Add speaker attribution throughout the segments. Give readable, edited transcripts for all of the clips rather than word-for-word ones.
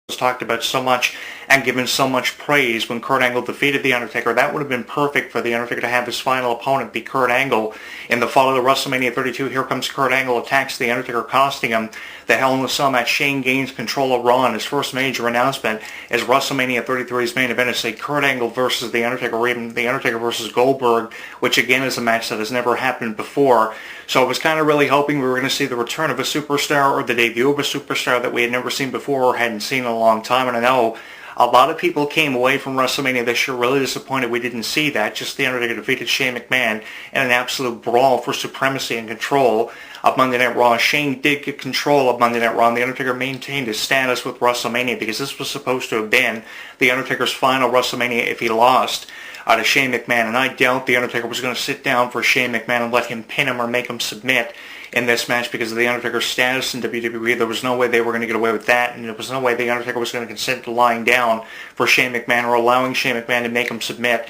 Speaker 1: was talked about so much and given so much praise when Kurt Angle defeated The Undertaker. That would have been perfect for The Undertaker to have his final opponent be Kurt Angle. In the fall of the WrestleMania 32, here comes Kurt Angle, attacks The Undertaker, costing him the Hell in a Cell match. Shane gains control of Raw, and his first major announcement is WrestleMania 33's main event is say Kurt Angle versus The Undertaker, or even The Undertaker versus Goldberg, which again is a match that has never happened before. So I was kind of really hoping we were going to see the return of a superstar or the debut of a superstar that we had never seen before or hadn't seen in a long time. And I know a lot of people came away from WrestleMania this year really disappointed we didn't see that. Just The Undertaker defeated Shane McMahon in an absolute brawl for supremacy and control of Monday Night Raw. Shane did get control of Monday Night Raw, and The Undertaker maintained his status with WrestleMania because this was supposed to have been The Undertaker's final WrestleMania if he lost to Shane McMahon. And I doubt The Undertaker was going to sit down for Shane McMahon and let him pin him or make him submit in this match because of The Undertaker's status in WWE. There was no way they were going to get away with that, and there was no way The Undertaker was going to consent to lying down for Shane McMahon or allowing Shane McMahon to make him submit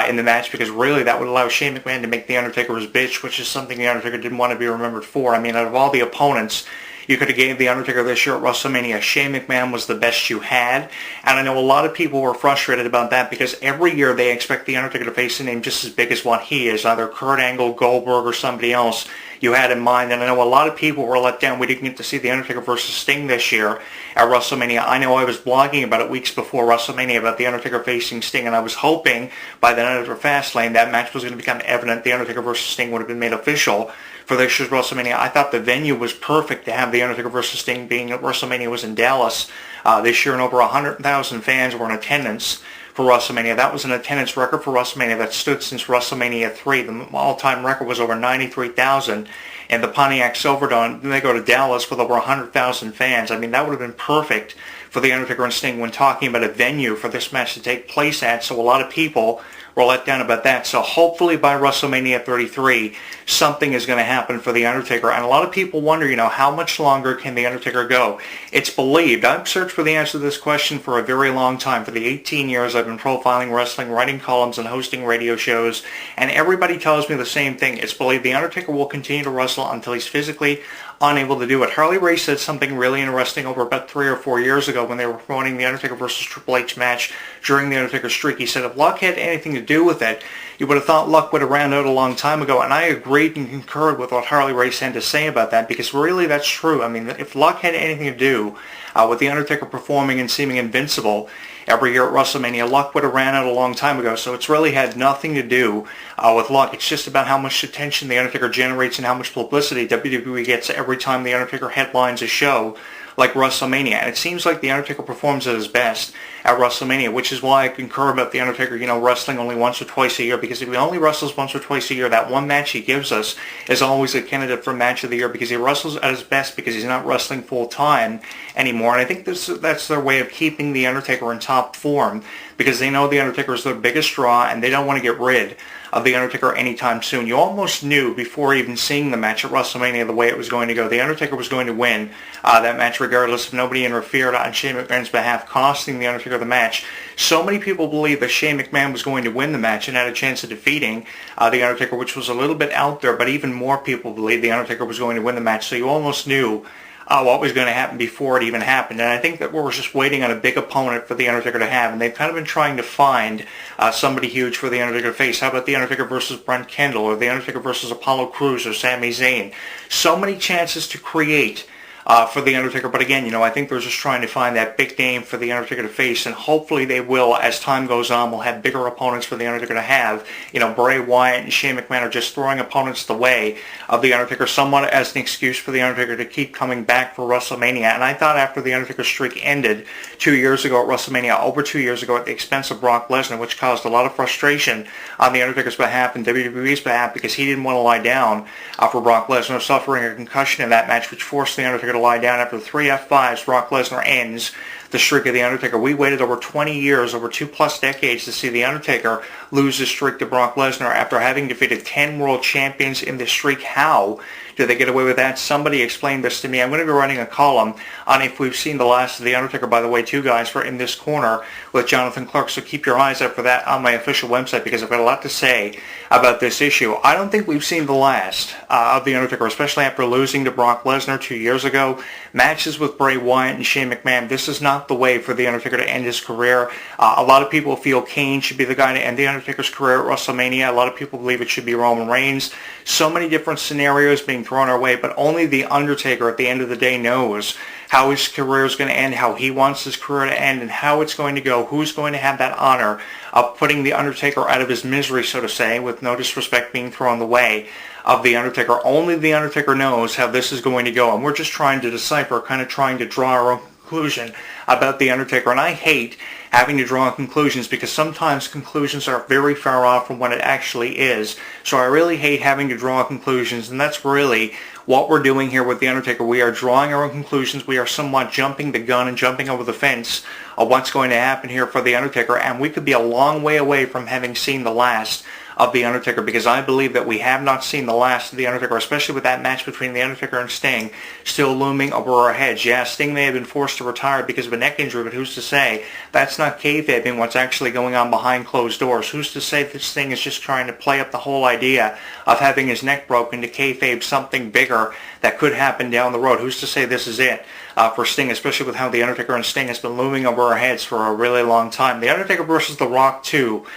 Speaker 1: in the match, because really that would allow Shane McMahon to make The Undertaker his bitch, which is something The Undertaker didn't want to be remembered for. I mean, out of all the opponents you could have gave The Undertaker this year at WrestleMania, Shane McMahon was the best you had. And I know a lot of people were frustrated about that because every year they expect The Undertaker to face a name just as big as what he is, either Kurt Angle, Goldberg, or somebody else you had in mind. And I know a lot of people were let down. We didn't get to see The Undertaker versus Sting this year at WrestleMania. I know I was blogging about it weeks before WrestleMania about The Undertaker facing Sting, and I was hoping by the night after Fastlane that match was going to become evident. The Undertaker versus Sting would have been made official for this year's WrestleMania. I thought the venue was perfect to have The Undertaker versus Sting, being that WrestleMania was in Dallas this year, and over 100,000 fans were in attendance for WrestleMania. That was an attendance record for WrestleMania that stood since WrestleMania 3. The all-time record was over 93,000 in the Pontiac Silverdome. Then they go to Dallas with over 100,000 fans. I mean, that would have been perfect for The Undertaker and Sting when talking about a venue for this match to take place at. So a lot of people were let down about that. So hopefully by WrestleMania 33, something is going to happen for The Undertaker. And a lot of people wonder, how much longer can The Undertaker go? It's believed. I've searched for the answer to this question for a very long time. For the 18 years I've been profiling wrestling, writing columns, and hosting radio shows, and everybody tells me the same thing. It's believed The Undertaker will continue to wrestle until he's physically unable to do it. Harley Race said something really interesting over about 3 or 4 years ago when they were promoting the Undertaker versus Triple H match during the Undertaker streak. He said if luck had anything to do with it, you would have thought luck would have ran out a long time ago. And I agreed and concurred with what Harley Race had to say about that, because really that's true. I mean, if luck had anything to do with the Undertaker performing and seeming invincible every year at WrestleMania, luck would have ran out a long time ago. So it's really had nothing to do with luck. It's just about how much attention The Undertaker generates and how much publicity WWE gets every time The Undertaker headlines a show like WrestleMania. And it seems like The Undertaker performs at his best at WrestleMania, which is why I concur about The Undertaker, wrestling only once or twice a year, because if he only wrestles once or twice a year, that one match he gives us is always a candidate for match of the year, because he wrestles at his best because he's not wrestling full time anymore. And I think that's their way of keeping The Undertaker in top form, because they know The Undertaker is their biggest draw and they don't want to get rid of The Undertaker anytime soon. You almost knew before even seeing the match at WrestleMania the way it was going to go. The Undertaker was going to win that match regardless if nobody interfered on Shane McMahon's behalf, costing The Undertaker the match. So many people believed that Shane McMahon was going to win the match and had a chance of defeating The Undertaker, which was a little bit out there, but even more people believed The Undertaker was going to win the match. So you almost knew what was going to happen before it even happened. And I think that we're just waiting on a big opponent for The Undertaker to have, and they've kind of been trying to find somebody huge for The Undertaker to face. How about The Undertaker versus Brent Kendall, or The Undertaker versus Apollo Crews, or Sami Zayn? So many chances to create for The Undertaker, but again, I think they're just trying to find that big name for The Undertaker to face, and hopefully they will, as time goes on. We'll have bigger opponents for The Undertaker to have. Bray Wyatt and Shane McMahon are just throwing opponents the way of The Undertaker, somewhat as an excuse for The Undertaker to keep coming back for WrestleMania. And I thought after The Undertaker streak ended 2 years ago at WrestleMania, over 2 years ago, at the expense of Brock Lesnar, which caused a lot of frustration on The Undertaker's behalf and WWE's behalf, because he didn't want to lie down for Brock Lesnar, suffering a concussion in that match, which forced The Undertaker to lie down. After 3 F5s, Brock Lesnar ends the streak of The Undertaker. We waited over 20 years, over 2+ decades, to see The Undertaker lose his streak to Brock Lesnar after having defeated 10 world champions in the streak. How Do they get away with that? Somebody explain this to me. I'm going to be writing a column on if we've seen the last of The Undertaker, by the way, too, guys, for In This Corner with Jonathan Clarke. So keep your eyes out for that on my official website, because I've got a lot to say about this issue. I don't think we've seen the last of The Undertaker, especially after losing to Brock Lesnar 2 years ago. Matches with Bray Wyatt and Shane McMahon. This is not the way for The Undertaker to end his career. A lot of people feel Kane should be the guy to end The Undertaker's career at WrestleMania. A lot of people believe it should be Roman Reigns. So many different scenarios being thrown our way, but only The Undertaker at the end of the day knows how his career is going to end, how he wants his career to end, and how it's going to go, who's going to have that honor of putting The Undertaker out of his misery, so to say, with no disrespect being thrown the way of The Undertaker. Only The Undertaker knows how this is going to go, and we're just trying to decipher, kind of trying to draw our own conclusion about The Undertaker. And I hate having to draw conclusions, because sometimes conclusions are very far off from what it actually is. So I really hate having to draw conclusions, and that's really what we're doing here with The Undertaker. We are drawing our own conclusions. We are somewhat jumping the gun and jumping over the fence of what's going to happen here for The Undertaker, and we could be a long way away from having seen the last of The Undertaker, because I believe that we have not seen the last of The Undertaker, especially with that match between The Undertaker and Sting still looming over our heads. Yeah, Sting may have been forced to retire because of a neck injury, but who's to say that's not kayfabing what's actually going on behind closed doors? Who's to say that Sting is just trying to play up the whole idea of having his neck broken to kayfabe something bigger that could happen down the road? Who's to say this is it for Sting, especially with how The Undertaker and Sting has been looming over our heads for a really long time? The Undertaker versus The Rock 2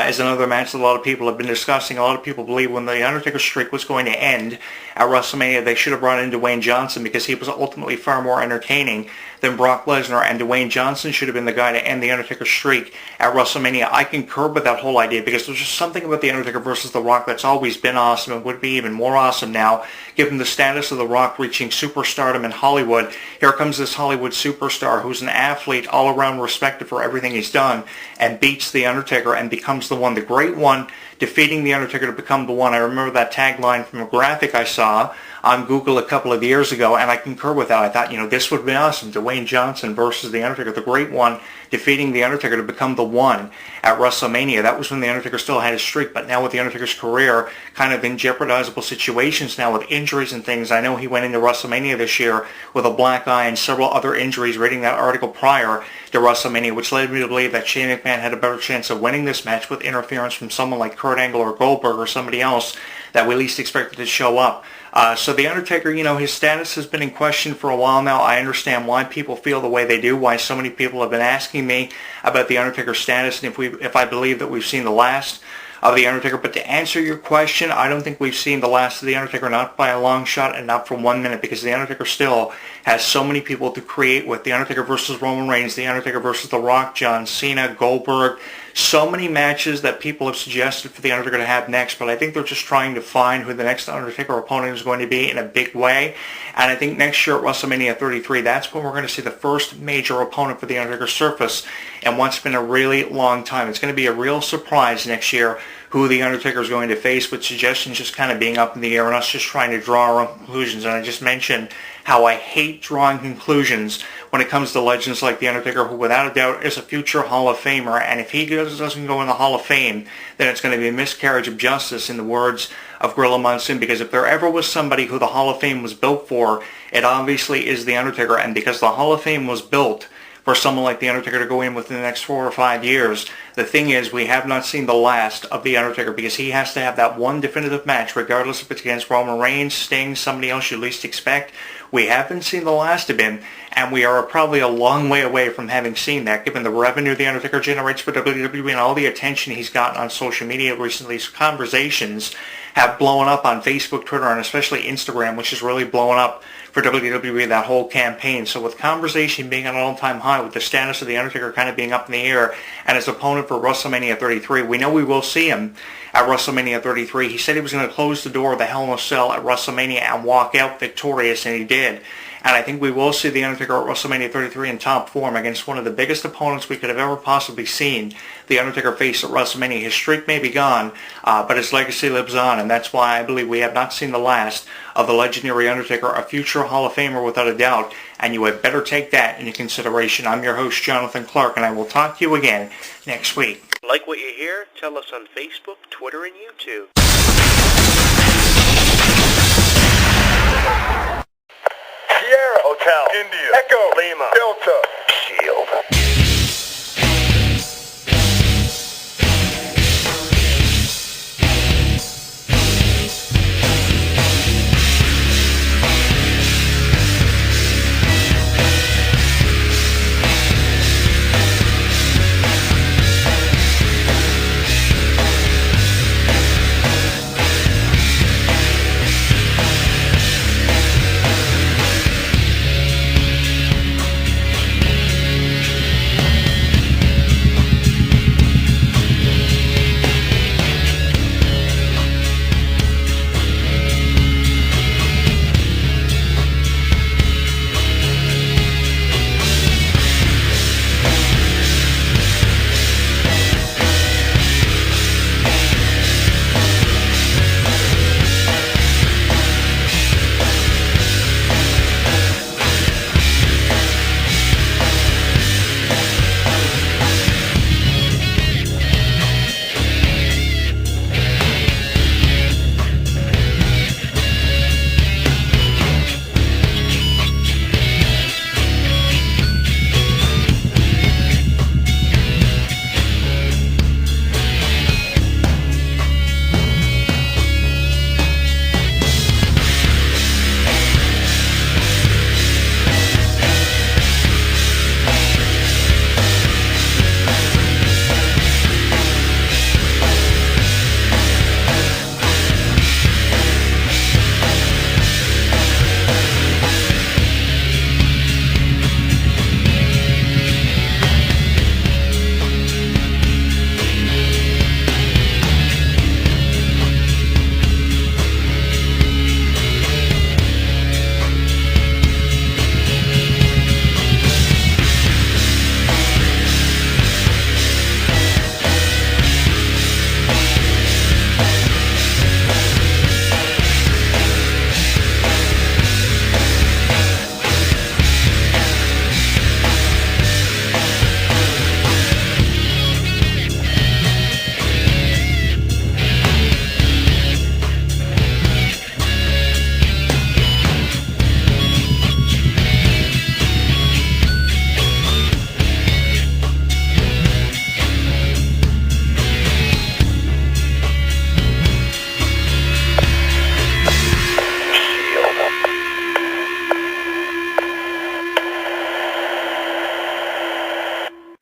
Speaker 1: is another match that a lot of people have been discussing. A lot of people believe when The Undertaker streak was going to end at WrestleMania, they should have brought in Dwayne Johnson, because he was ultimately far more entertaining than Brock Lesnar, and Dwayne Johnson should have been the guy to end The Undertaker's streak at WrestleMania. I concur with that whole idea, because there's just something about The Undertaker versus The Rock that's always been awesome, and would be even more awesome now, given the status of The Rock reaching superstardom in Hollywood. Here comes this Hollywood superstar who's an athlete, all around respected for everything he's done, and beats The Undertaker and becomes the one, the great one, defeating The Undertaker to become the one. I remember that tagline from a graphic I saw on Google a couple of years ago, and I concur with that. I thought, this would be awesome. Dwayne Johnson versus The Undertaker, the great one, defeating The Undertaker to become the one at WrestleMania. That was when The Undertaker still had his streak, but now with The Undertaker's career kind of in jeopardizable situations now with injuries and things. I know he went into WrestleMania this year with a black eye and several other injuries, reading that article prior to WrestleMania, which led me to believe that Shane McMahon had a better chance of winning this match with interference from someone like Kurt Angle or Goldberg or somebody else that we least expected to show up. So The Undertaker, his status has been in question for a while now. I understand why people feel the way they do, why so many people have been asking me about The Undertaker's status, and if I believe that we've seen the last of The Undertaker. But to answer your question, I don't think we've seen the last of The Undertaker, not by a long shot and not for 1 minute, because The Undertaker still has so many people to create with. The Undertaker versus Roman Reigns, The Undertaker versus The Rock, John Cena, Goldberg. So many matches that people have suggested for The Undertaker to have next, but I think they're just trying to find who the next Undertaker opponent is going to be in a big way. And I think next year at WrestleMania 33, that's when we're going to see the first major opponent for The Undertaker surface in what's been a really long time. It's going to be a real surprise next year who The Undertaker is going to face, with suggestions just kind of being up in the air and us just trying to draw our own conclusions. And I just mentioned how I hate drawing conclusions when it comes to legends like The Undertaker, who without a doubt is a future Hall of Famer. And if he doesn't go in the Hall of Fame, then it's going to be a miscarriage of justice, in the words of Gorilla Monsoon, because if there ever was somebody who the Hall of Fame was built for, it obviously is The Undertaker. And because the Hall of Fame was built for someone like The Undertaker to go in within the next 4 or 5 years, the thing is, we have not seen the last of The Undertaker, because he has to have that one definitive match, regardless if it's against Roman Reigns, Sting, somebody else you least expect. We haven't seen the last of him, and we are probably a long way away from having seen that, given the revenue The Undertaker generates for WWE and all the attention he's gotten on social media recently. His conversations have blown up on Facebook, Twitter, and especially Instagram, which is really blowing up for WWE, that whole campaign. So with conversation being at an all-time high, with the status of The Undertaker kind of being up in the air, and his opponent for WrestleMania 33, we know we will see him at WrestleMania 33. He said he was going to close the door of the Hell in a Cell at WrestleMania and walk out victorious, and he did. And I think we will see The Undertaker at WrestleMania 33 in top form against one of the biggest opponents we could have ever possibly seen The Undertaker face at WrestleMania. His streak may be gone, but his legacy lives on, and that's why I believe we have not seen the last of the legendary Undertaker, a future Hall of Famer without a doubt, and you had better take that into consideration. I'm your host, Jonathan Clarke, and I will talk to you again next week.
Speaker 2: Like what you hear? Tell us on Facebook, Twitter, and YouTube. Sierra Hotel. India. Echo. Lima. Delta. Shield.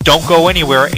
Speaker 1: Don't go anywhere.